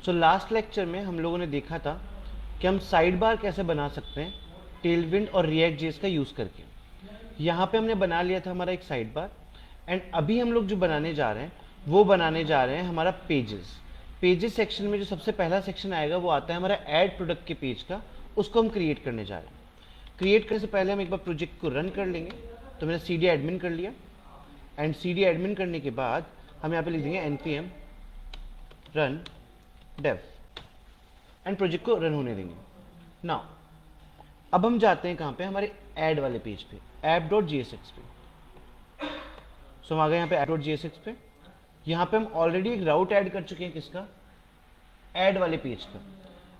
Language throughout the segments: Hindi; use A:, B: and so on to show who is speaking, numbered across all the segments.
A: सो लास्ट लेक्चर में हम लोगों ने देखा था कि हम साइड बार कैसे बना सकते हैं टेलविंड और रिएक्ट जेस का यूज़ करके। यहाँ पे हमने बना लिया था हमारा एक साइड बार, एंड अभी हम लोग जो बनाने जा रहे हैं वो बनाने जा रहे हैं हमारा पेजेस। पेजेस सेक्शन में जो सबसे पहला सेक्शन आएगा वो आता है हमारा ऐड प्रोडक्ट के पेज का, उसको हम क्रिएट करने जा रहे हैं। क्रिएट करने से पहले हम एक बार प्रोजेक्ट को रन कर लेंगे। तो मैंने सी डी एडमिन कर लिया, एंड सी डी एडमिन करने के बाद हम यहाँ पे लिख देंगे npm run dev, and project को रन होने देंगे। नाउ अब हम जाते हैं कहाँ पे, हमारे ऐड वाले पेज पे, app.jsx पे। सो हम आ गए यहाँ पे app.jsx पे। यहाँ पे हम ऑलरेडी एक राउट ऐड कर चुके हैं, किसका, ऐड वाले पेज का।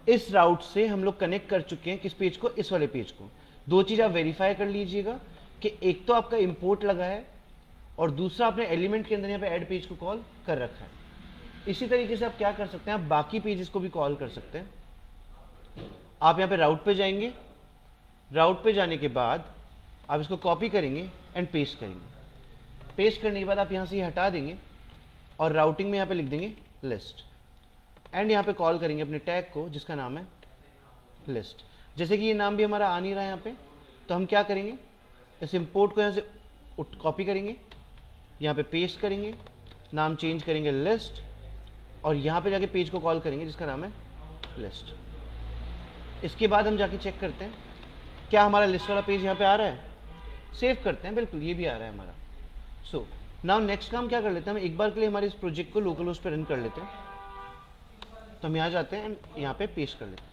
A: इस राउट से हम लोग कनेक्ट कर चुके हैं किस पेज को, इस वाले पेज को। दो चीज आप वेरीफाई कर लीजिएगा कि एक तो आपका इंपोर्ट लगा है और दूसरा आपने एलिमेंट के अंदर यहाँ पे ऐड पेज को कॉल कर रखा है। इसी तरीके से आप क्या कर सकते हैं, आप बाकी पेजेस को भी कॉल कर सकते हैं। आप यहाँ पे राउट पे जाएंगे, राउट पे जाने के बाद आप इसको कॉपी करेंगे एंड पेस्ट करेंगे। पेस्ट करने के बाद आप यहाँ से ये हटा देंगे और राउटिंग में यहाँ पे लिख देंगे लिस्ट, एंड यहाँ पे कॉल करेंगे अपने टैग को जिसका नाम है लिस्ट। जैसे कि ये नाम भी हमारा आ नहीं रहा है यहाँ पे, तो हम क्या करेंगे, इस इंपोर्ट को यहाँ से कॉपी करेंगे, यहाँ पे पेस्ट करेंगे, नाम चेंज करेंगे लिस्ट, और यहाँ पे जाके पेज को कॉल करेंगे जिसका नाम है लिस्ट। इसके बाद हम जाके चेक करते हैं क्या हमारा लिस्ट वाला पेज यहाँ पे आ रहा है। सेव करते हैं, बिल्कुल ये भी आ रहा है हमारा। सो नाउ नेक्स्ट काम क्या कर लेते हैं, हम एक बार के लिए हमारे इस प्रोजेक्ट को लोकल होस्ट पे रन कर लेते हैं। तो हम यहाँ जाते हैं एंड यहाँ पे पेस्ट कर लेते हैं।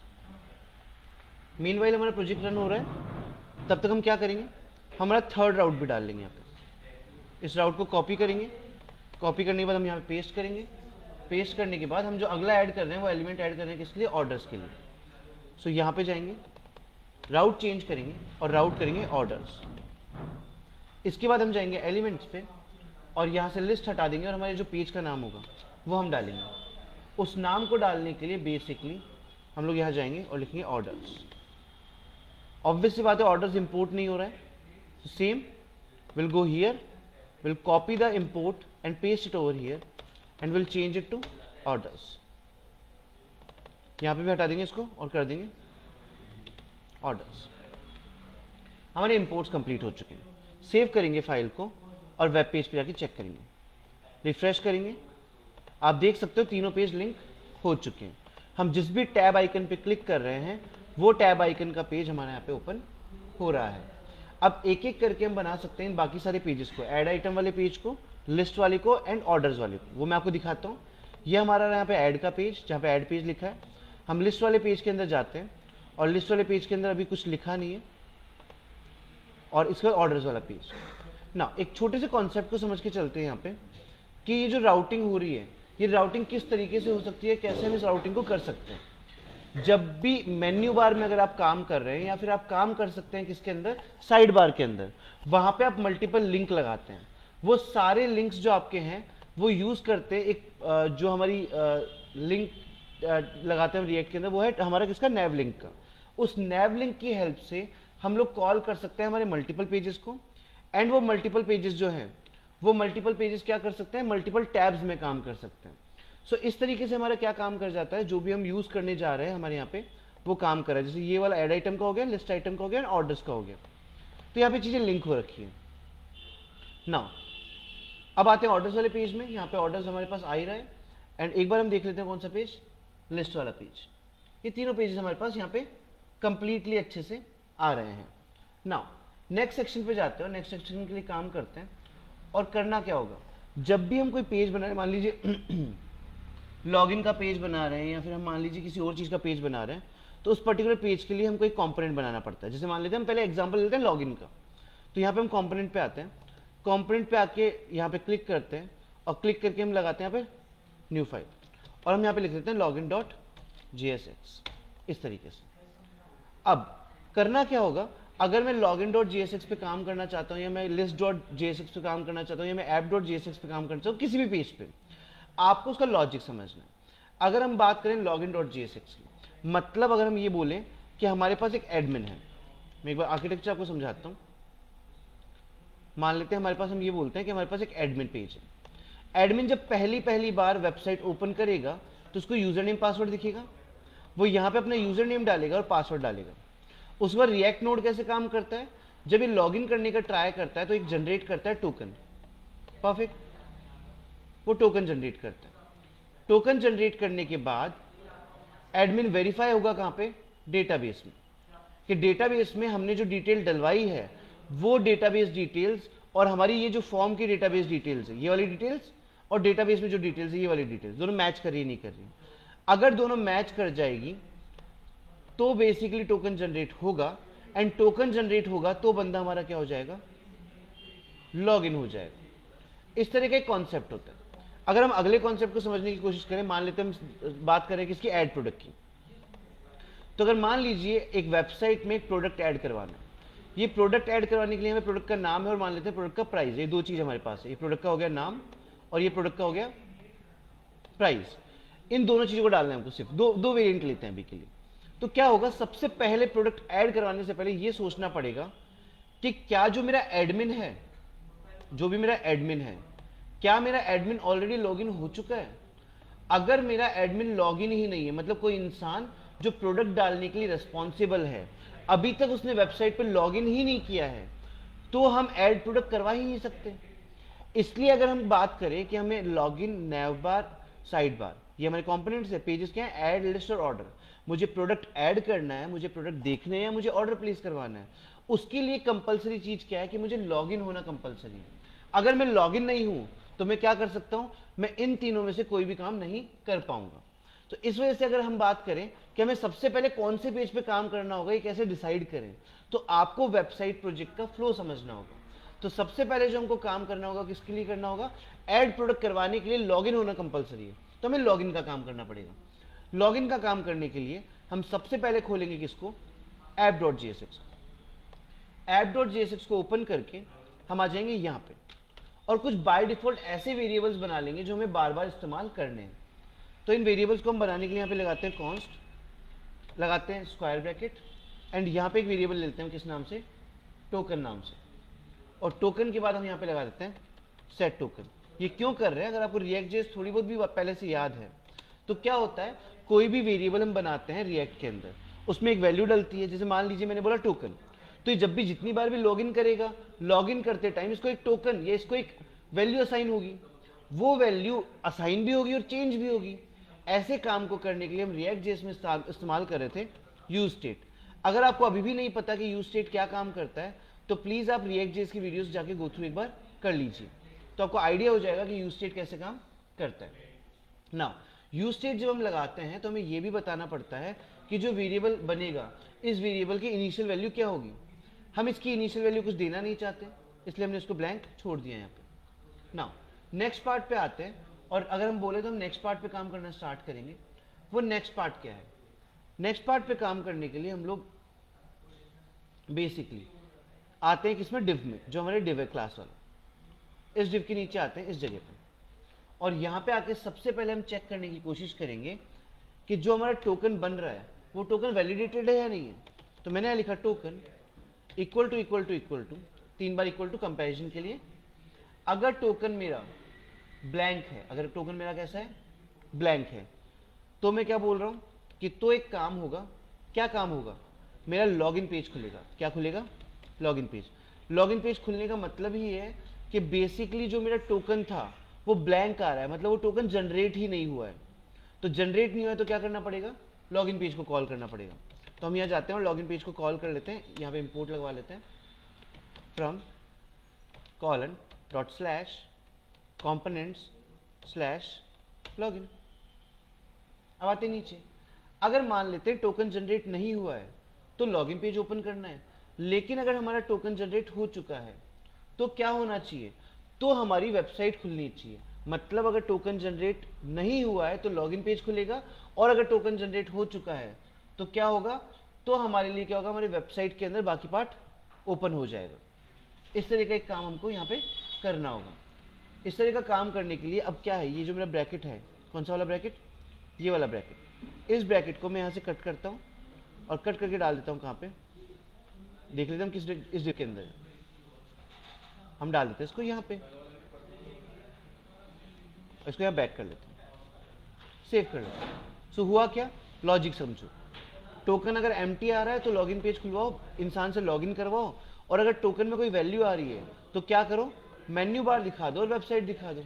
A: मीनवाइल हमारा प्रोजेक्ट रन हो रहा है, तब तक हम क्या करेंगे, हमारा थर्ड राउट भी डाल लेंगे यहाँ पे। इस राउट को कॉपी करेंगे, कॉपी करने के बाद हम यहाँ पे पेस्ट करेंगे। पेस्ट करने के बाद हम जो अगला ऐड कर रहे हैं वो एलिमेंट ऐड कर रहे हैं किसके लिए, ऑर्डर्स के लिए। सो यहाँ पे जाएंगे, राउट चेंज करेंगे और राउट करेंगे ऑर्डर्स। इसके बाद हम जाएंगे एलिमेंट्स पे और यहाँ से लिस्ट हटा देंगे और हमारे जो पेज का नाम होगा वो हम डालेंगे। उस नाम को डालने के लिए बेसिकली हम लोग यहाँ जाएंगे और लिखेंगे ऑर्डर्स। ऑब्वियस सी बात है, ऑर्डर्स इंपोर्ट नहीं हो रहा है, same will go here, will copy the import and paste it over here and will change it to orders. यहाँ पे भी हटा देंगे इसको और कर देंगे ऑर्डर्स। हमारे इंपोर्ट्स कंप्लीट हो चुके हैं। सेव करेंगे फाइल को और वेब पेज पे जाके चेक करेंगे, रिफ्रेश करेंगे। आप देख सकते हो तीनों पेज लिंक हो चुके हैं। हम जिस भी टैब आइकन पे क्लिक कर रहे हैं वो टैब आइकन का पेज हमारे यहाँ पे ओपन हो रहा है। अब एक एक करके हम बना सकते हैं बाकी सारे पेजेस को, ऐड आइटम वाले पेज को, लिस्ट वाले को एंड ऑर्डर्स वाले को। वो मैं आपको दिखाता हूँ। ये हमारा यहाँ पे ऐड का पेज, जहाँ पे ऐड पेज लिखा है। हम लिस्ट वाले पेज के अंदर जाते हैं और लिस्ट वाले पेज के अंदर अभी कुछ लिखा नहीं है, और इसका ऑर्डर्स वाला पेज। ना एक छोटे से कॉन्सेप्ट को समझ के चलते हैं यहाँ पे कि ये जो राउटिंग हो रही है, ये राउटिंग किस तरीके से हो सकती है, कैसे हम इस राउटिंग को कर सकते हैं। जब भी मेन्यू बार में अगर आप काम कर रहे हैं या फिर आप काम कर सकते हैं किसके अंदर, साइड बार के अंदर, वहां पे आप मल्टीपल लिंक लगाते हैं। वो सारे लिंक्स जो आपके हैं वो यूज करते हैं एक जो हमारी लिंक लगाते हैं रिएक्ट के अंदर, वो है हमारा किसका, नैव लिंक का। उस नैव लिंक की हेल्प से हम लोग कॉल कर सकते हैं हमारे मल्टीपल पेजेस को, एंड वो मल्टीपल पेजेस जो हैं वो मल्टीपल पेजेस क्या कर सकते हैं, मल्टीपल टैब्स में काम कर सकते हैं। सो इस तरीके से हमारा क्या काम कर जाता है, जो भी हम यूज करने जा रहे हैं हमारे यहाँ पे वो काम कर रहा है। जैसे ये वाला ऐड आइटम का हो गया, लिस्ट आइटम का हो गया, ऑर्डर्स का हो गया। तो यहाँ पे चीजें लिंक हो रखी है। ना अब आते हैं ऑर्डर्स वाले पेज में। यहाँ पे ऑर्डर्स हमारे पास आ ही रहा है, एंड एक बार हम देख लेते हैं कौन सा पेज, लिस्ट वाला पेज। ये तीनों पेजेस हमारे पास यहाँ पे कंप्लीटली अच्छे से आ रहे हैं। नाउ नेक्स्ट सेक्शन पे जाते हैं और नेक्स्ट सेक्शन के लिए काम करते हैं। और करना क्या होगा, जब भी हम कोई पेज बना रहे हैं, मान लीजिए लॉगिन का पेज बना रहे हैं या फिर हम मान लीजिए किसी और चीज का पेज बना रहे हैं, तो उस पर्टिकुलर पेज के लिए हमको एक कंपोनेंट बनाना पड़ता है। जैसे मान लेते हैं, हम पहले एग्जांपल लेते हैं लॉगिन का। तो यहाँ पे हम कंपोनेंट पे आते हैं, कंपोनेंट पे आके यहाँ पे क्लिक करते हैं और क्लिक करके हम लगाते हैं यहाँ पे न्यू फाइल, और हम यहाँ पे लिख देते हैं login.jsx इस तरीके से। अब करना क्या होगा, अगर मैं login.jsx पे काम करना चाहता हूँ, या मैं list.jsx पे काम करना चाहता हूँ, या मैं app.jsx पे काम करना चाहता हूँ, किसी भी पेज पे, आपको उसका लॉजिक समझना है। अगर हम बात करें login.jsx की, मतलब अगर हम ये बोलें कि हमारे पास एक एडमिन है, मैं एक बार आर्किटेक्चर आपको समझाता हूँ। मान लेते हैं हमारे पास, हम ये बोलते हैं कि हमारे पास एक एडमिन पेज है। एडमिन जब पहली बार वेबसाइट ओपन करेगा तो उसको यूजर नेम पासवर्ड दिखेगा, वो यहाँ पे अपना यूजर नेम डालेगा और पासवर्ड डालेगा। उस पर रिएक्ट नोड कैसे काम करता है, जब ये लॉगिन करने का ट्राई करता है तो एक जनरेट करता है टोकन। परफेक्ट, वो टोकन जनरेट करता है। टोकन जनरेट करने के बाद एडमिन वेरीफाई होगा कहां पे, डेटाबेस में, कि डेटाबेस में हमने जो डिटेल डलवाई है वो डेटाबेस डिटेल्स और हमारी ये जो फॉर्म की डेटाबेस डिटेल्स है, ये वाली डिटेल्स, और डेटाबेस में जो डिटेल्स है ये वाली डिटेल्स, दोनों मैच कर रही है नहीं कर रही। अगर दोनों मैच कर जाएगी तो बेसिकली टोकन जनरेट होगा, एंड टोकन जनरेट होगा तो बंदा हमारा क्या हो जाएगा, लॉग इन हो जाएगा। इस तरह का एक कॉन्सेप्ट होता है। अगर हम अगले कॉन्सेप्ट को समझने की कोशिश करें, मान लेते हैं हम बात करें किसकी, ऐड प्रोडक्ट की। तो अगर मान लीजिए एक वेबसाइट में एक प्रोडक्ट ऐड करवाना है, ये प्रोडक्ट ऐड करवाने के लिए हमें प्रोडक्ट का नाम है और मान लेते हैं प्रोडक्ट का प्राइस, ये दो चीज हमारे पास है, ये प्रोडक्ट का हो गया नाम और ये प्रोडक्ट का हो गया प्राइस। इन दोनों चीजों को डालना है हमको, सिर्फ दो वेरिएंट लेते हैं अभी के लिए। तो क्या होगा, सबसे पहले प्रोडक्ट ऐड करवाने से पहले ये सोचना पड़ेगा कि क्या जो मेरा एडमिन है, जो भी मेरा एडमिन है, क्या मेरा एडमिन ऑलरेडी लॉगिन हो चुका है। अगर मेरा एडमिन लॉगिन ही नहीं है, मतलब कोई इंसान जो प्रोडक्ट डालने के लिए रिस्पॉन्सिबल है अभी तक उसने वेबसाइट पर लॉगिन ही नहीं किया है, तो हम ऐड प्रोडक्ट करवा ही नहीं सकते। इसलिए अगर हम बात करें कि हमें लॉगिन, नैव बार, साइड बार, ये हमारे कंपोनेंट्स है, पेजेस क्या है, ऐड, लिस्ट और ऑर्डर। मुझे प्रोडक्ट ऐड करना है, मुझे प्रोडक्ट देखने हैं, मुझे ऑर्डर प्लेस करवाना है, उसके लिए कंपलसरी चीज क्या है कि मुझे लॉगिन होना कंपलसरी है। अगर मैं लॉगिन नहीं हूं तो मैं क्या कर सकता हूं, मैं इन तीनों में से कोई भी काम नहीं कर पाऊंगा। तो इस वजह से अगर हम बात करें कि हमें सबसे पहले कौन से पेज पे काम करना होगा, ये कैसे डिसाइड करें, तो आपको वेबसाइट प्रोजेक्ट का फ्लो समझना होगा। तो सबसे पहले जो हमको काम करना होगा, किसके लिए करना होगा, ऐड प्रोडक्ट करवाने के लिए लॉगिन होना कंपलसरी है, तो हमें लॉगिन का काम करना पड़ेगा। लॉगिन का काम करने के लिए हम सबसे पहले खोलेंगे किसको, app.jsx। app.jsx को ओपन करके हम आ जाएंगे यहाँ पे और कुछ बाय डिफॉल्ट ऐसे वेरिएबल्स बना लेंगे जो हमें बार बार इस्तेमाल करने हैं। तो इन वेरिएबल्स को हम बनाने के लिए यहाँ पे लगाते हैं कॉन्स्ट, लगाते हैं स्क्वायर ब्रैकेट, एंड यहाँ पे एक वेरिएबल लेते हैं किस नाम से, टोकन नाम से, और टोकन के बाद हम यहाँ पे लगा देते हैं सेट टोकन। ये क्यों कर रहे हैं, अगर आपको रिएक्ट जेएस थोड़ी बहुत भी पहले से याद है तो क्या होता है, कोई भी वेरिएबल हम बनाते हैं रिएक्ट के अंदर, उसमें एक वैल्यू डलती है। जैसे मान लीजिए मैंने बोला टोकन, तो जब भी जितनी बार भी लॉगिन करेगा, लॉगिन करते टाइम इसको एक टोकन या इसको एक वैल्यू असाइन होगी, वो वैल्यू असाइन भी होगी और चेंज भी होगी। ऐसे काम को करने के लिए हम रिएक्ट जेएस में इस्तेमाल कर रहे थे यूज स्टेट। अगर आपको अभी भी नहीं पता कि यूज स्टेट क्या काम करता है तो प्लीज आप रिएक्ट जेएस की वीडियोस जाके गो थ्रू एक बार कर लीजिए, तो आपको आइडिया हो जाएगा कि यूज स्टेट कैसे काम करता है। नाउ यूज स्टेट जब हम लगाते हैं तो हमें यह भी बताना पड़ता है कि जो वेरिएबल बनेगा, इस वेरिएबल की इनिशियल वैल्यू क्या होगी। हम इसकी इनिशियल वैल्यू कुछ देना नहीं चाहते, इसलिए हमने इसको ब्लैंक छोड़ दिया यहाँ पे। नाउ नेक्स्ट पार्ट पे आते हैं, और अगर हम बोले तो हम नेक्स्ट पार्ट पे काम करना स्टार्ट करेंगे। वो नेक्स्ट पार्ट क्या है, नेक्स्ट पार्ट पे काम करने के लिए हम लोग बेसिकली आते हैं किसमें, डिव में, जो हमारे डिव है क्लास वाला। इस डिव के नीचे आते हैं इस जगह पे, और यहाँ पे आके सबसे पहले हम चेक करने की कोशिश करेंगे कि जो हमारा टोकन बन रहा है वो टोकन वैलिडेटेड है या नहीं है। तो मैंने लिखा token equal to equal to equal to, 3 बार इक्वल टू कंपैरिजन के लिए। अगर टोकन मेरा ब्लैंक है, अगर टोकन मेरा कैसा है, ब्लैंक है, तो मैं क्या बोल रहा हूं कि तो एक काम होगा, क्या काम होगा, मेरा लॉगिन पेज खुलेगा। क्या खुलेगा, लॉगिन पेज। लॉगिन पेज खुलने का मतलब ही है कि बेसिकली जो मेरा टोकन था वो ब्लैंक आ रहा है, मतलब वो टोकन जनरेट ही नहीं हुआ है। तो जनरेट नहीं हुआ है तो क्या करना पड़ेगा, लॉगिन पेज को कॉल करना पड़ेगा। तो हम यहाँ जाते हैं और लॉगिन पेज को कॉल कर लेते हैं, यहाँ पे इंपोर्ट लगवा लेते हैं from colon dot slash components slash login. अब आते नीचे, अगर मान लेते हैं टोकन जनरेट नहीं हुआ है तो लॉगिन पेज ओपन करना है, लेकिन अगर हमारा टोकन जनरेट हो चुका है तो क्या होना चाहिए, तो हमारी वेबसाइट खुलनी चाहिए। मतलब अगर टोकन जनरेट नहीं हुआ है तो लॉगिन पेज खुलेगा, और अगर टोकन जनरेट हो चुका है तो क्या होगा, तो हमारे लिए क्या होगा, हमारी वेबसाइट के अंदर बाकी पार्ट ओपन हो जाएगा। इस तरह का एक काम हमको यहाँ पे करना होगा। इस तरह का काम करने के लिए अब क्या है, ये जो मेरा ब्रैकेट है, कौन सा वाला ब्रैकेट, ये वाला ब्रैकेट, इस ब्रैकेट को मैं यहाँ से कट करता हूँ और कट करके डाल देता हूँ कहाँ पे, देख लेते हैं हम किस इस डिव के अंदर, हम डाल देते हैं इसको यहाँ पे, इसको यहाँ बैक कर लेते हैं। सेव कर लो। सो हुआ क्या, लॉजिक समझो। टोकन अगर एम्प्टी आ रहा है तो लॉगिन पेज खुलवाओ, इंसान से लॉगिन करवाओ, और अगर टोकन में कोई वैल्यू आ रही है तो क्या करो, मेन्यू बार दिखा दो और वेबसाइट दिखा दो,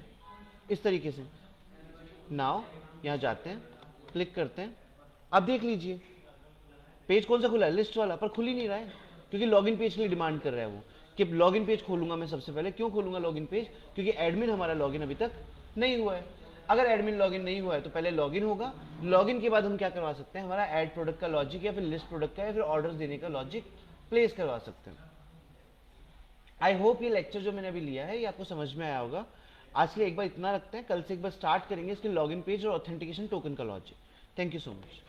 A: इस तरीके से। नाउ यहाँ जाते हैं, क्लिक करते हैं, अब देख लीजिए पेज कौन सा खुला है, लिस्ट वाला, पर खुल ही नहीं रहा है क्योंकि लॉगिन पेज के लिए डिमांड कर रहा है वो कि लॉगिन पेज खोलूंगा मैं सबसे पहले। क्यों खोलूंगा लॉगिन पेज, क्योंकि एडमिन हमारा लॉगिन अभी तक नहीं हुआ है। अगर एडमिन लॉगिन नहीं हुआ है तो पहले लॉगिन होगा, लॉगिन के बाद हम क्या करवा सकते हैं, हमारा ऐड प्रोडक्ट का लॉजिक या फिर लिस्ट प्रोडक्ट का या फिर ऑर्डर्स देने का लॉजिक प्लेस करवा सकते हैं। आई होप ये लेक्चर जो मैंने अभी लिया है ये आपको समझ में आया होगा। आज के लिए एक बार इतना रखते हैं, कल से एक बार स्टार्ट करेंगे इसके लॉगिन पेज और ऑथेंटिकेशन टोकन का logic. Thank you so much.